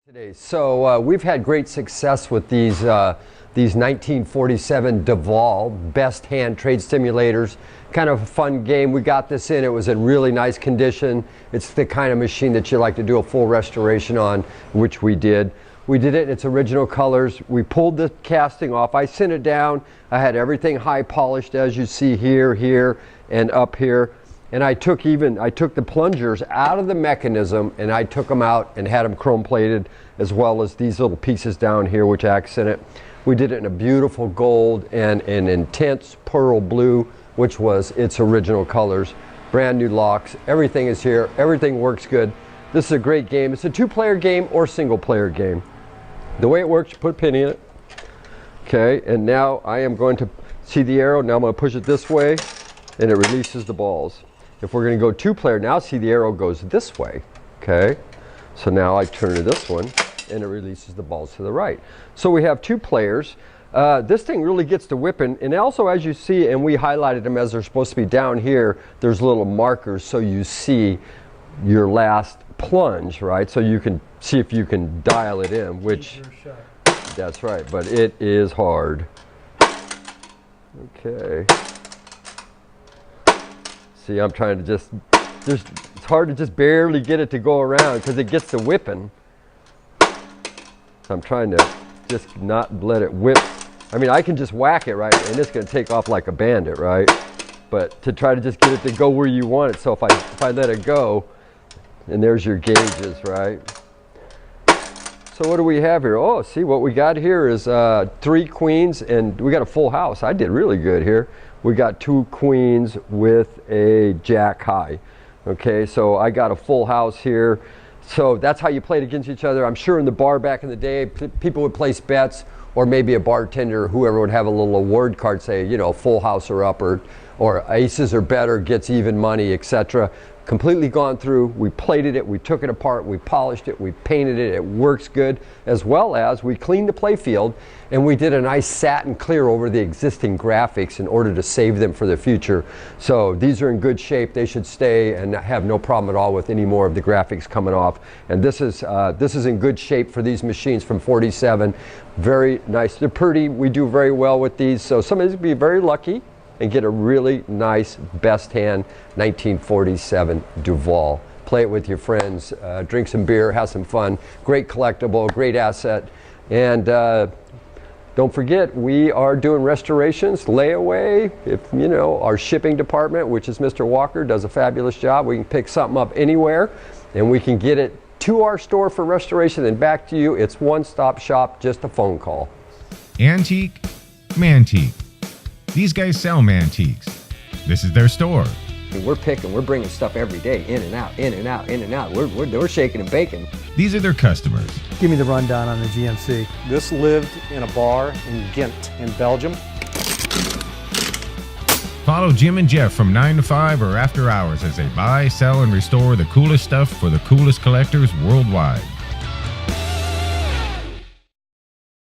Today. So we've had great success with these 1947 DAVAL best hand trade stimulators. Kind of a fun game. We got this in. It was in really nice condition. It's the kind of machine that you like to do a full restoration on, which we did. We did it in its original colors. We pulled the casting off. I sent it down. I had everything high polished, as you see here, here, and up here. And I took the plungers out of the mechanism, and I took them out and had them chrome plated, as well as these little pieces down here which accent it. We did it in a beautiful gold and an intense pearl blue, which was its original colors. Brand new locks. Everything is here. Everything works good. This is a great game. It's a two-player game or single-player game. The way it works, you put a pin in it. Okay, and now I am going to see the arrow. Now I'm going to push it this way, and it releases the balls. If we're going to go two-player, now see the arrow goes this way, okay? So now I turn to this one, and it releases the balls to the right. So we have two players. This thing really gets to whipping, and also as you see, and we highlighted them as they're supposed to be down here, there's little markers so you see your last plunge, right? So you can see if you can dial it in, which, that's right, but it is hard. Okay. See, I'm trying to it's hard to just barely get it to go around because it gets to whipping. So I'm trying to just not let it whip. I mean, I can just whack it, right? And it's going to take off like a bandit, right? But to try to just get it to go where you want it. So if I let it go, and there's your gauges, right? So what do we have here? Oh, see, what we got here is 3 queens, and we got a full house. I did really good here. We got 2 queens with a jack high. Okay, so I got a full house here. So that's how you played against each other. I'm sure in the bar back in the day, people would place bets, or maybe a bartender, whoever would have a little award card say, you know, full house or up, or aces or better gets even money, etc. Completely gone through. We plated it, we took it apart, we polished it, we painted it. It works good, as well as we cleaned the play field, and we did a nice satin clear over the existing graphics in order to save them for the future. So these are in good shape. They should stay and have no problem at all with any more of the graphics coming off. And this is in good shape for these machines from 47. Very nice. They're pretty. We do very well with these. So somebody's going to be very lucky and get a really nice best hand 1947 DAVAL. Play it with your friends, drink some beer, have some fun. Great collectible, great asset. And don't forget, we are doing restorations, layaway. If you know, our shipping department, which is Mr. Walker, does a fabulous job. We can pick something up anywhere, and we can get it to our store for restoration and back to you. It's one-stop shop, just a phone call. Antique, Mantique. These guys sell Mantiques. This is their store. We're bringing stuff every day, in and out, in and out, in and out. We're shaking and baking. These are their customers. Give me the rundown on the GMC. This lived in a bar in Ghent in Belgium. Follow Jim and Jeff from 9 to 5 or after hours as they buy, sell, and restore the coolest stuff for the coolest collectors worldwide.